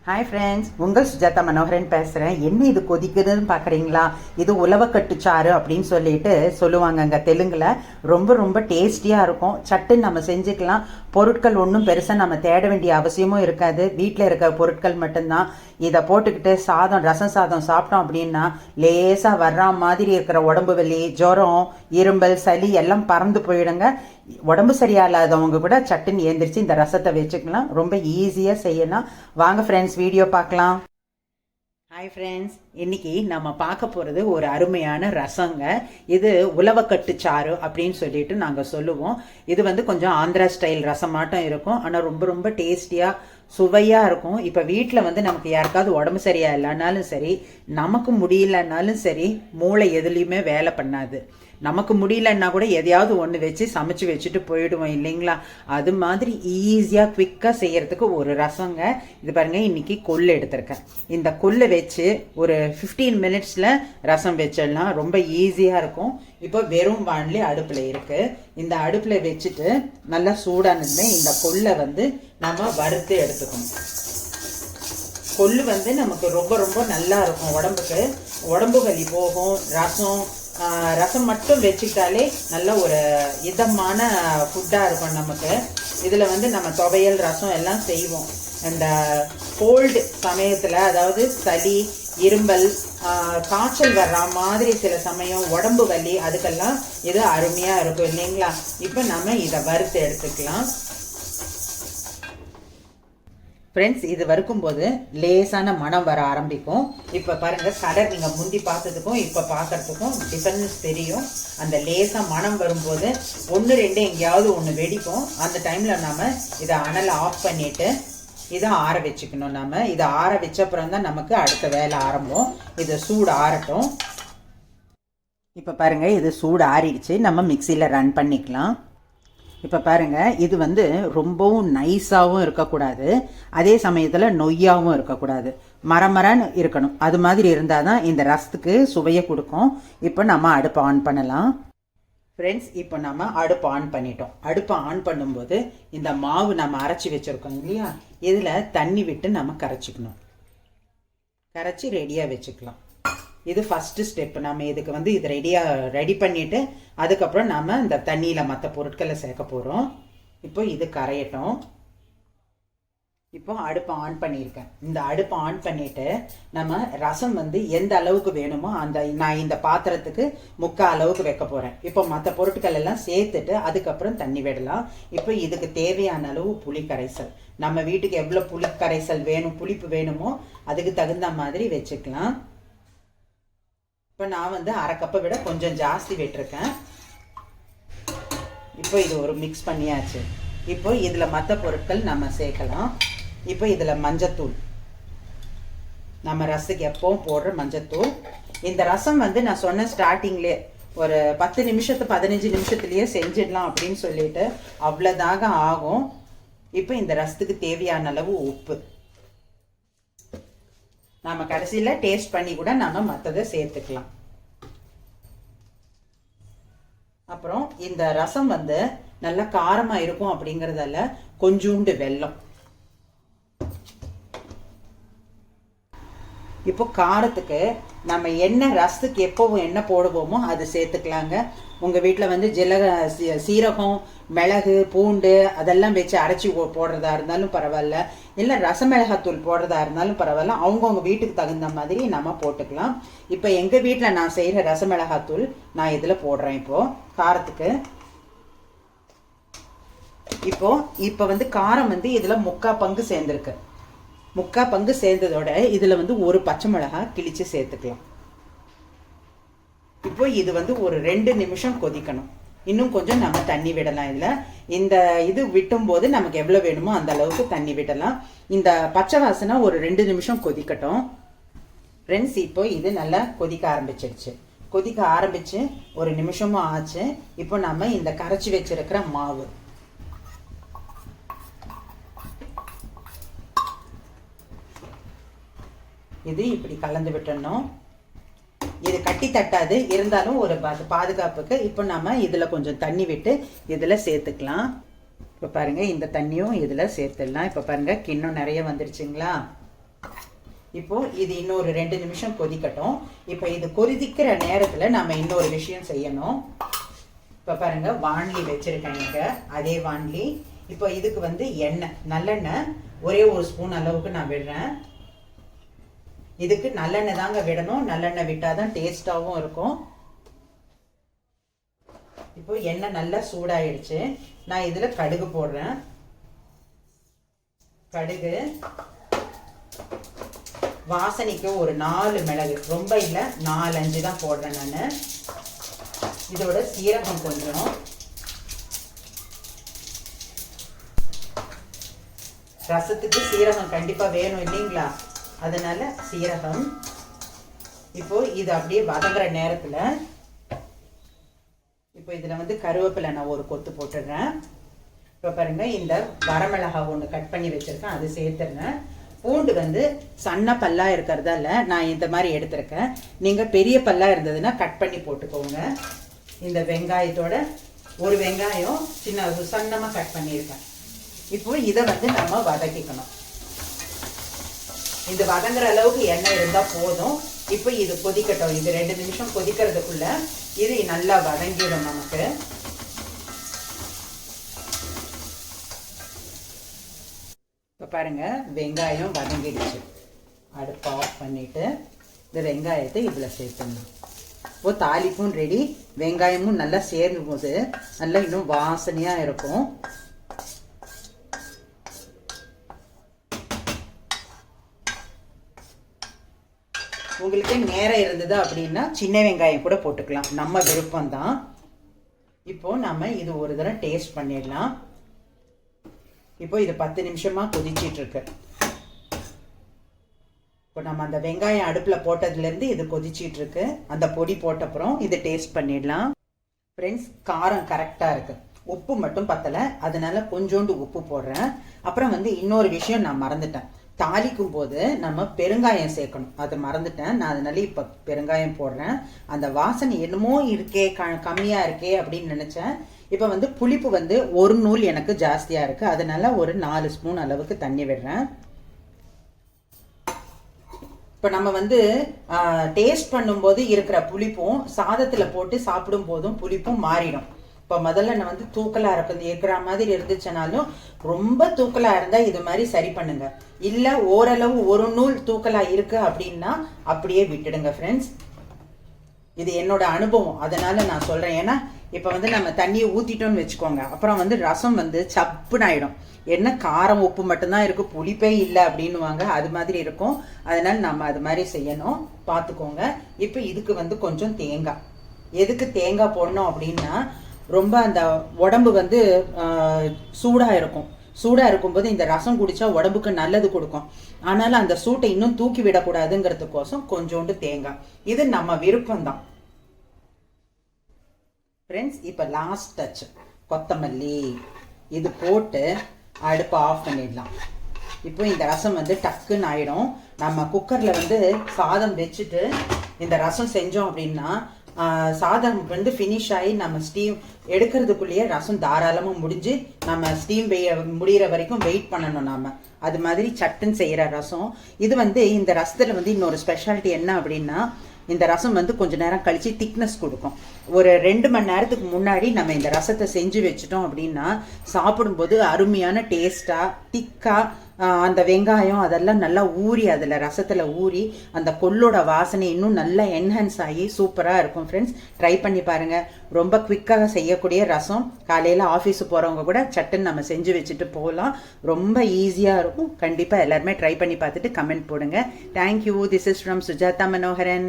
Hi friends, உங்கள் சுஜாதா மனோகரன் பேசுகிறேன். என்ன இது கொதிக்குதுன்னு பார்க்குறீங்களா? இது உலவக்கட்டுச்சாறு அப்படின்னு சொல்லிட்டு சொல்லுவாங்க அங்கே தெலுங்கில். ரொம்ப ரொம்ப டேஸ்டியாக இருக்கும். சட்டுன்னு நம்ம செஞ்சுக்கலாம். பொருட்கள் ஒன்றும் பெருசாக நம்ம தேட வேண்டிய அவசியமும் இருக்காது. வீட்டில் இருக்கிற பொருட்கள் மட்டும்தான். இதை போட்டுக்கிட்டு ரசம் சாதம் சாப்பிட்டோம் அப்படின்னா லேசாக வர்ற மாதிரி இருக்கிற உடம்பு வலி, ஜுரம், இரும்பல், சளி எல்லாம் பறந்து போயிடுங்க. உடம்பு சரியாயில்லாதவங்க கூட சட்டுன்னு ஏந்திரிச்சு இந்த ரசத்தை வச்சுக்கலாம். ரொம்ப ஈஸியாக செய்யலாம். வாங்க ஃப்ரெண்ட்ஸ், வீடியோ பார்க்கலாம். ஹாய் ஃப்ரெண்ட்ஸ், இன்னைக்கு நம்ம பார்க்க போகிறது ஒரு அருமையான ரசங்க. இது உலவக்கட்டு சாறு அப்படின்னு சொல்லிட்டு நாங்கள் சொல்லுவோம். இது கொஞ்சம் ஆந்திரா ஸ்டைல் ரசமாட்டம் இருக்கும். ஆனால் ரொம்ப ரொம்ப டேஸ்டியாக சுவையாக இருக்கும். இப்போ வீட்டில் நமக்கு யாருக்காவது உடம்பு சரியா இல்லைனாலும் சரி, நமக்கு முடியலன்னாலும் சரி, மூளை எதுலேயுமே வேலை பண்ணாது. நமக்கு முடியலன்னா கூட எதையாவது ஒன்று வச்சு சமைச்சு வச்சுட்டு போயிடுவோம் இல்லைங்களா? அது மாதிரி ஈஸியாக குவிக்காக செய்யறதுக்கு ஒரு ரசங்க. இது பாருங்க, இன்னைக்கு கொள்ளு எடுத்திருக்கேன். இந்த கொள்ளை வச்சு ஒரு 15 மினிட்ஸில் ரசம் வச்சிடலாம். ரொம்ப ஈஸியாக இருக்கும். இப்போ வெறும் வானிலை அடுப்பில் இருக்கு. இந்த அடுப்பில் வச்சுட்டு நல்லா சூடானதுமே இந்த கொள்ளை நம்ம வறுத்து எடுத்துக்கணும். கொள்ளு நமக்கு ரொம்ப ரொம்ப நல்லா இருக்கும். உடம்பு வலி போகும். ரசம் மட்டும் வச்சுக்கிட்டாலே நல்ல ஒரு இதமான ஃபுட்டாக இருக்கும் நமக்கு. இதில் நம்ம துவையல், ரசம் எல்லாம் செய்வோம். இந்த கோல்டு சமயத்தில், அதாவது சளி, இரும்பல், காய்ச்சல் வர்ற மாதிரி சில சமயம் உடம்பு வலி, அதுக்கெல்லாம் இது அருமையாக இருக்கும் இல்லைங்களா? இப்போ நம்ம இதை வறுத்து எடுத்துக்கலாம். ஃப்ரெண்ட்ஸ், இது வறுக்கும்போது லேசான மனம் வர ஆரம்பிக்கும். இப்போ பாருங்கள், கலர் நீங்கள் முந்தி பார்த்ததுக்கும் இப்போ பார்க்கறதுக்கும் டிஃபரன்ஸ் தெரியும். அந்த லேசாக மனம் வரும்போது 1-2 எங்கேயாவது ஒன்று வெடிக்கும். அந்த டைமில் நம்ம இதை அனலை ஆஃப் பண்ணிவிட்டு இதை ஆற வச்சுக்கணும். நம்ம இதை ஆற வச்சப்புறம் தான் நமக்கு அடுத்த வேலை ஆரம்பம். இதை சூடு ஆறட்டும். இப்போ பாருங்கள், இது சூடு ஆறிடுச்சு. நம்ம மிக்சியில் ரன் பண்ணிக்கலாம். இப்போ பாருங்கள், இது ரொம்பவும் நைஸாகவும் இருக்கக்கூடாது, அதே சமயத்தில் நொய்யாகவும் இருக்கக்கூடாது. மரமரன்னு இருக்கணும். அது மாதிரி இருந்தால் தான் இந்த ரசத்துக்கு சுவையை கொடுக்கும். இப்போ நம்ம அடுப்பை ஆன் பண்ணலாம். ஃப்ரெண்ட்ஸ், இப்போ நம்ம அடுப்பை ஆன் பண்ணிட்டோம். அடுப்பை ஆன் பண்ணும்போது இந்த மாவு நம்ம அரைச்சி வச்சுருக்கோம் இல்லையா, இதில் தண்ணி விட்டு நம்ம கரைச்சிக்கணும். கரைச்சி ரெடியாக வச்சுக்கலாம். இது ஃபஸ்ட்டு ஸ்டெப். நம்ம இதுக்கு இது ரெடி பண்ணிவிட்டு அதுக்கப்புறம் நம்ம இந்த தண்ணியில் மற்ற பொருட்களை சேர்க்க போகிறோம். இப்போ இது கரையட்டும். இப்போ அடுப்பை ஆன் பண்ணியிருக்கேன். இந்த அடுப்பை ஆன் பண்ணிவிட்டு நம்ம ரசம் எந்த அளவுக்கு வேணுமோ நான் இந்த பாத்திரத்துக்கு 3/4 அளவுக்கு வைக்க போகிறேன். இப்போ மற்ற பொருட்கள் எல்லாம் சேர்த்துட்டு அதுக்கப்புறம் தண்ணி விடலாம். இப்போ இதுக்கு தேவையான அளவு புளி கரைசல், நம்ம வீட்டுக்கு எவ்வளோ புளி கரைசல் வேணும், புளிப்பு வேணுமோ அதுக்கு தகுந்த மாதிரி வச்சுக்கலாம். இப்போ நான் 1/2 கப்பை விட கொஞ்சம் ஜாஸ்தி விட்டுருக்கேன். இப்போ இது ஒரு மிக்ஸ் பண்ணியாச்சு. இப்போ இதில் மற்ற பொருட்கள் நம்ம சேர்க்கலாம். இப்போ இதில் மஞ்சத்தூள், நம்ம ரசத்துக்கு எப்பவும் போடுற மஞ்சத்தூள். இந்த ரசம் நான் சொன்ன ஸ்டார்டிங்லேயே ஒரு 10 நிமிஷத்து 15 நிமிஷத்துலேயே செஞ்சிடலாம் அப்படின்னு சொல்லிட்டு அவ்வளோதாக ஆகும். இப்போ இந்த ரசத்துக்கு தேவையான அளவு உப்பு நம்ம கடைசியில் டேஸ்ட் பண்ணி கூட நம்ம மற்றதை சேர்த்துக்கலாம். அப்புறம் இந்த ரசம் நல்லா காரமாக இருக்கும் அப்படிங்கிறதால கொஞ்சோண்டு வெல்லம். இப்போ காரத்துக்கு நம்ம என்ன ரசத்துக்கு எப்போவும் என்ன போடுவோமோ அது சேர்த்துக்கலாங்க. உங்கள் வீட்டில் சீரகம், மிளகு, பூண்டு அதெல்லாம் வச்சு அரைச்சி போடுறதா இருந்தாலும் பரவாயில்ல, இல்லை ரசமிளகாத்தூள் போடுறதா இருந்தாலும் பரவாயில்ல. அவங்கவுங்க வீட்டுக்கு தகுந்த மாதிரி நம்ம போட்டுக்கலாம். இப்போ எங்கள் வீட்டில் நான் செய்கிற ரசமிளகாத்தூள் நான் இதில் போடுறேன். இப்போது காரத்துக்கு இப்போ காரம் இதில் 3/4 பங்கு சேர்ந்துருக்கு. 3/4 பங்கு சேர்ந்ததோட இதில் ஒரு பச்சை மிளகாய் கிழிச்சு சேர்த்துக்கலாம். இப்போ இது ஒரு 2 நிமிஷம் கொதிக்கணும். இன்னும் கொஞ்சம் நம்ம தண்ணி விடலாம். இந்த இது விட்டும் போது நமக்கு எவ்வளோ வேணுமோ அந்த அளவுக்கு தண்ணி விடலாம். இந்த பச்சை வாசனை ஒரு 2 நிமிஷம் கொதிக்கட்டும். ஃப்ரெண்ட்ஸ், இப்போ இது நல்லா கொதிக்க ஆரம்பிச்சிடுச்சு. கொதிக்க ஆரம்பிச்சு ஒரு நிமிஷமும் ஆச்சு. இப்போ நம்ம இந்த கரைச்சி வச்சிருக்கிற மாவு இது இப்படி கலந்து விட்டுடணும். இது கட்டி தட்டாது, இருந்தாலும் ஒரு பாதுகாப்புக்கு இப்போ நம்ம இதில் கொஞ்சம் தண்ணி விட்டு இதில் சேர்த்துக்கலாம். இப்போ பாருங்கள், இந்த தண்ணியும் இதில் சேர்த்துடலாம். இப்போ பாருங்கள், கிண்ணம் நிறைய வந்துருச்சுங்களா? இப்போ இது இன்னொரு 2 நிமிஷம் கொதிக்கட்டும். இப்போ இது கொதிக்கிற நேரத்தில் நம்ம இன்னொரு விஷயம் செய்யணும். இப்போ பாருங்க, வாண்லி வச்சிருக்கேன் இங்க, அதே வாண்லி. இப்போ இதுக்கு வந்து எண்ணெய், நல்லெண்ணெய் ஒரே 1 ஸ்பூன் அளவுக்கு நான் விடுறேன். இதுக்கு நல்லெண்ணெய் தாங்க விடணும், நல்லெண்ணெய் விட்டாதான் டேஸ்டாவும் இருக்கும். இப்போ எண்ணெய் நல்லா சூடாயிடுச்சு. நான் இதுல கடுகு போடுறேன். கடுகு, வாசனைக்கு ஒரு 4 மிளகு, ரொம்ப இல்லை 4-5 தான் போடுறேன் நான். இதோட சீரகம் கொஞ்சம், ரசத்துக்கு சீரகம் கண்டிப்பா வேணும் இல்லைங்களா, அதனால சீரகம். இப்போ இது அப்படியே வதங்குற நேரத்துல இப்போ இதுல வந்து கருவேப்பிலை நான் ஒரு கொத்து போட்டுடுறேன். இப்போ பாருங்க, இந்த வரமிளகாய் ஒன்று கட் பண்ணி வச்சிருக்கேன், அது சேர்த்துறேன். பூண்டு வந்து சன்ன பல்லா இருக்கிறதால நான் இந்த மாதிரி எடுத்திருக்கேன். நீங்க பெரிய பல்லா இருந்ததுன்னா கட் பண்ணி போட்டுக்கோங்க. இந்த வெங்காயத்தோட ஒரு வெங்காயம் சின்ன சன்னமா கட் பண்ணியிருக்கேன். இப்போ இதை வந்து நம்ம வதக்கிக்கணும். இது வதங்குற அளவுக்கு எண்ணெய் இருந்தா போதும். இப்போ இது கொதிக்கட்டும். இது 2 நிமிஷம் கொதிக்கிறதுக்குள்ள இது நல்லா வதங்கிடும் நமக்கு. இப்போ பாருங்க, வெங்காயம் வதங்கிடுச்சு. அடுப்பு ஆஃப் பண்ணிட்டு இந்த வெங்காயத்தை இதுல சேர்த்துடணும். இப்போ தாளிப்பும் ரெடி, வெங்காயமும் நல்லா சேர்ந்தும் போது நல்லா இன்னும் வாசனையா இருக்கும். உங்களுக்கு நேரம் இருந்தது அப்படின்னா சின்ன வெங்காயம் கூட போட்டுக்கலாம், நம்ம விருப்பம் தான். இப்போ நம்ம இது ஒரு தடவை டேஸ்ட் பண்ணிடலாம். இப்போ இது 10 நிமிஷமா கொதிச்சிட்டு இருக்கு. இப்போ நம்ம அந்த வெங்காயம் அடுப்புல போட்டதுல இருந்து இது கொதிச்சிட்டு இருக்கு. அந்த பொடி போட்டப்புறம் இது டேஸ்ட் பண்ணிடலாம். ஃப்ரெண்ட்ஸ், காரம் கரெக்டா இருக்கு, உப்பு மட்டும் பத்தல, அதனால கொஞ்சோண்டு உப்பு போடுறேன். அப்புறம் வந்து இன்னொரு விஷயம் நான் மறந்துட்டேன், தாளிக்கும் போது நம்ம பெருங்காயம் சேர்க்கணும், அதை மறந்துட்டேன் நான். அதனால இப்ப பெருங்காயம் போடுறேன். அந்த வாசனை என்னமோ இருக்கே, கம்மியா இருக்கே அப்படின்னு நினைச்சேன். இப்ப வந்து புளிப்பு வந்து 1 நூல் எனக்கு ஜாஸ்தியா இருக்கு, அதனால ஒரு 4 ஸ்பூன் அளவுக்கு தண்ணி விடுறேன். இப்ப நம்ம வந்து டேஸ்ட் பண்ணும்போது இருக்கிற புளிப்பும் சாதத்துல போட்டு சாப்பிடும் போதும் புளிப்பும் மாறிடும். இப்போ முதல்ல நான் வந்து தூக்கலா இருக்கிற மாதிரி இருந்துச்சுனாலும், ரொம்ப தூக்கலா இருந்தா இது மாதிரி சரி பண்ணுங்க. இல்ல ஓரளவு 1 நூல் தூக்கலா இருக்கு அப்படின்னா அப்படியே விட்டுடுங்க ஃப்ரெண்ட்ஸ். இது என்னோட அனுபவம், அதனால நான் சொல்றேன். ஏன்னா இப்ப வந்து நம்ம தண்ணியை ஊத்திட்டோம்னு வச்சுக்கோங்க, அப்புறம் வந்து ரசம் வந்து சப்புன்னு ஆயிடும். என்ன காரம் உப்பு மட்டும்தான் இருக்கு, புளிப்பே இல்லை அப்படின்னுவாங்க, அது மாதிரி இருக்கும். அதனால நம்ம அது மாதிரி செய்யணும், பார்த்துக்கோங்க. இப்போ இதுக்கு வந்து கொஞ்சம் தேங்காய். எதுக்கு தேங்காய் போடணும் அப்படின்னா, ரொம்ப அந்த உடம்பு வந்து சூடா இருக்கும். சூடா இருக்கும்போது இந்த ரசம் குடிச்சா உடம்புக்கு நல்லது கொடுக்கும். ஆனாலும் அந்த சூட்டை இன்னும் தூக்கி விடக்கூடாதுங்கிறதுக்கோசம் கொஞ்சோண்டு தேங்காய். இது நம்ம விருப்பம் தான் ஃப்ரெண்ட்ஸ். இப்ப லாஸ்ட் டச் கொத்தமல்லி இது போட்டு அடுப்பு ஆஃப் பண்ணிடலாம். இப்போ இந்த ரசம் வந்து டக்குன்னு ஆயிடும். நம்ம குக்கர்ல வந்து சாதம் வச்சுட்டு இந்த ரசம் செஞ்சோம் அப்படின்னா சாதம் வந்து ஃபினிஷ் ஆகி நம்ம ஸ்டீம் எடுக்கிறதுக்குள்ளேயே ரசம் தாராளமாக முடிஞ்சு நம்ம ஸ்டீம் முடிகிற வரைக்கும் வெயிட் பண்ணணும் நாம. அது மாதிரி சட்டுன்னு செய்கிற ரசம் இது. வந்து இந்த ரசத்தில் வந்து இன்னொரு ஸ்பெஷாலிட்டி என்ன அப்படின்னா, இந்த ரசம் வந்து கொஞ்ச நேரம் கழிச்சு திக்னஸ் கொடுக்கும். ஒரு 2 மணி நேரத்துக்கு முன்னாடி நம்ம இந்த ரசத்தை செஞ்சு வச்சுட்டோம் அப்படின்னா சாப்பிடும்போது அருமையான டேஸ்டா திக்கா அந்த வெங்காயம் அதெல்லாம் நல்லா ஊறி அதில் ரசத்தில் ஊறி அந்த கொள்ளோட வாசனை இன்னும் நல்லா என்ஹான்ஸ் ஆகி சூப்பராக இருக்கும் ஃப்ரெண்ட்ஸ். ட்ரை பண்ணி பாருங்கள். ரொம்ப குவிக்காக செய்யக்கூடிய ரசம், காலையில் ஆஃபீஸு போகிறவங்க கூட சட்டுன்னு நம்ம செஞ்சு வச்சுட்டு போகலாம். ரொம்ப ஈஸியாக இருக்கும். கண்டிப்பாக எல்லாருமே ட்ரை பண்ணி பார்த்துட்டு கமெண்ட் போடுங்க. Thank you. This is from Sujatha Manoharan.